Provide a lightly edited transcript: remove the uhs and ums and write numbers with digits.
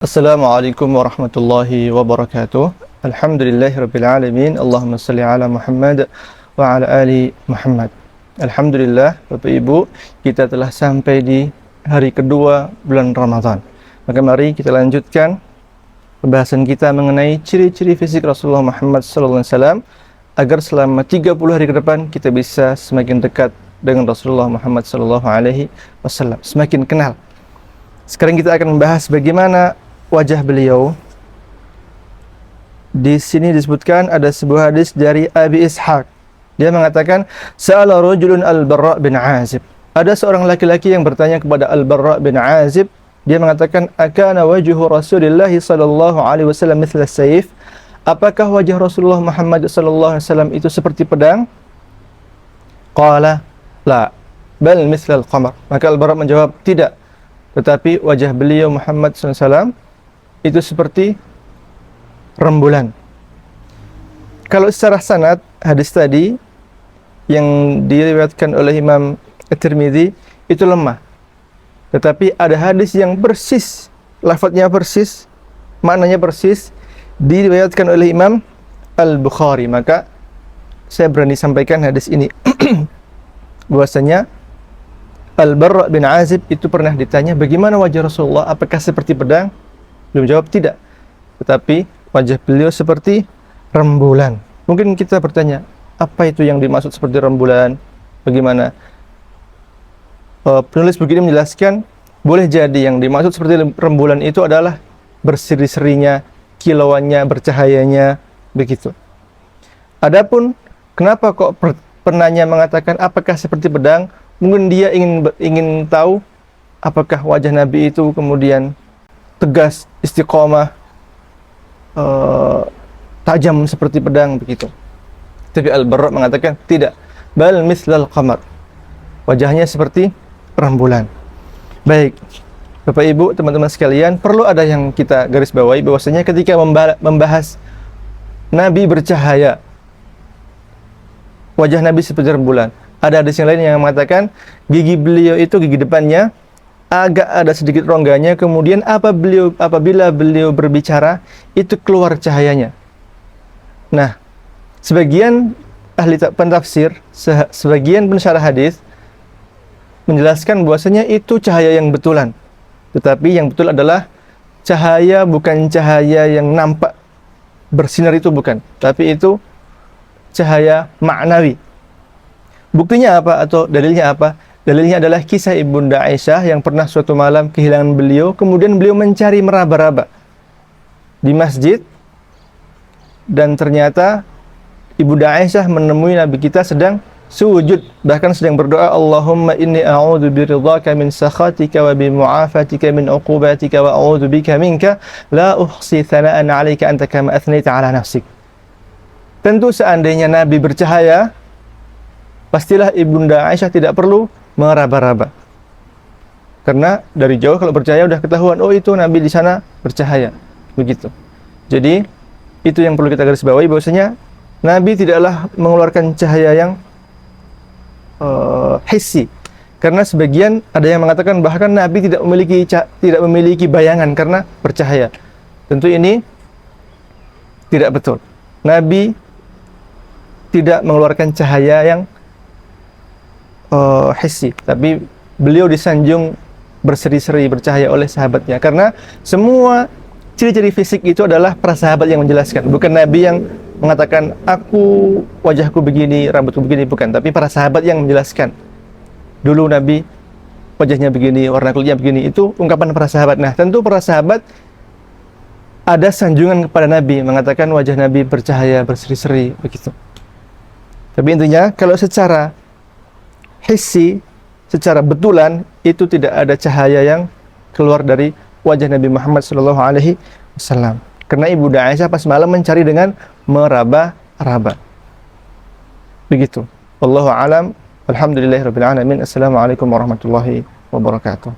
Assalamualaikum warahmatullahi wabarakatuh. Alhamdulillahirabbil alamin. Allahumma shalli ala Muhammad wa ala ali Muhammad. Alhamdulillah, Bapak Ibu, kita telah sampai di hari kedua bulan Ramadan. Maka mari kita lanjutkan pembahasan kita mengenai ciri-ciri fisik Rasulullah Muhammad sallallahu alaihi wasallam agar selama 30 hari ke depan kita bisa semakin dekat dengan Rasulullah Muhammad sallallahu alaihi wasallam, semakin kenal. Sekarang kita akan membahas bagaimana wajah beliau. Di sini disebutkan ada sebuah hadis dari Abi Ishaq. Dia mengatakan, "Sa'ala rajulun Al-Barra bin Azib." Ada seorang laki-laki yang bertanya kepada Al-Barra bin Azib. Dia mengatakan, "Akana wajhu Rasulillah sallallahu alaihi wasallam mithla sayf?" Apakah wajah Rasulullah Muhammad sallallahu alaihi wasallam itu seperti pedang? Qala, "La, bal mithla al-qamar." Maka Al-Barra menjawab, "Tidak. Tetapi wajah beliau Muhammad sallallahu alaihi wasallam itu seperti rembulan." Kalau secara sanad hadis tadi yang diriwayatkan oleh Imam At-Tirmidzi itu lemah. Tetapi ada hadis yang persis, lafadznya persis, maknanya persis diriwayatkan oleh Imam Al-Bukhari. Maka saya berani sampaikan hadis ini bahwasanya Al-Barra bin Azib itu pernah ditanya, bagaimana wajah Rasulullah, apakah seperti pedang? Beliau menjawab, tidak. Tetapi wajah beliau seperti rembulan. Mungkin kita bertanya, apa itu yang dimaksud seperti rembulan? Bagaimana? Penulis begini menjelaskan, boleh jadi yang dimaksud seperti rembulan itu adalah berseri-serinya, kilauannya, bercahayanya, begitu. Adapun kenapa kok penanya mengatakan apakah seperti pedang? Mungkin dia ingin tahu apakah wajah Nabi itu kemudian tegas, istiqomah, tajam seperti pedang, begitu. Tapi Al-Barra mengatakan tidak. Bal mislal qamar. Wajahnya seperti rembulan. Baik, Bapak Ibu, teman-teman sekalian, perlu ada yang kita garis bawahi bahwasanya ketika membahas Nabi bercahaya, wajah Nabi seperti rembulan. Ada hadis yang lain yang mengatakan gigi beliau itu, gigi depannya agak ada sedikit rongganya, kemudian apabila beliau berbicara itu keluar cahayanya. Nah, sebagian ahli pentafsir, sebagian pensyarah hadis menjelaskan bahwasanya itu cahaya yang betulan. Tetapi yang betul adalah cahaya, bukan cahaya yang nampak bersinar, itu bukan, tapi itu cahaya maknawi. Buktinya apa atau dalilnya apa? Dalilnya adalah kisah Ibunda Aisyah yang pernah suatu malam kehilangan beliau, kemudian beliau mencari meraba-raba di masjid, dan ternyata Ibunda Aisyah menemui Nabi kita sedang sujud, bahkan sedang berdoa, "Allahumma inni a'udzu biridhaka min sakhatika wa bi mu'afatika min uqubatika wa a'udzu bika minka la uhsi thana'an 'alaika anta kama athnaita 'ala nafsik." Tentu seandainya Nabi bercahaya, pastilah Ibunda Aisyah tidak perlu meraba-raba. Karena dari jauh kalau bercahaya udah ketahuan, oh itu Nabi di sana bercahaya. Begitu. Jadi itu yang perlu kita garis bawahi, bahwasanya Nabi tidaklah mengeluarkan cahaya yang hissi. Karena sebagian ada yang mengatakan bahkan Nabi tidak memiliki bayangan karena bercahaya. Tentu ini tidak betul. Nabi tidak mengeluarkan cahaya yang hissi, tapi beliau disanjung berseri-seri, bercahaya oleh sahabatnya. Karena semua ciri-ciri fisik itu adalah para sahabat yang menjelaskan, bukan Nabi yang mengatakan aku wajahku begini, rambutku begini, bukan, tapi para sahabat yang menjelaskan. Dulu Nabi wajahnya begini, warna kulitnya begini, itu ungkapan para sahabat. Nah, tentu para sahabat ada sanjungan kepada Nabi, mengatakan wajah Nabi bercahaya, berseri-seri, begitu. Tapi intinya kalau secara hissi, secara betulan, itu tidak ada cahaya yang keluar dari wajah Nabi Muhammad sallallahu alaihi wasallam. Karena Ibunda Aisyah pas malam mencari dengan meraba-raba. Begitu. Wallahu a'lam. Alhamdulillahirabbil alamin. Assalamualaikum warahmatullahi wabarakatuh.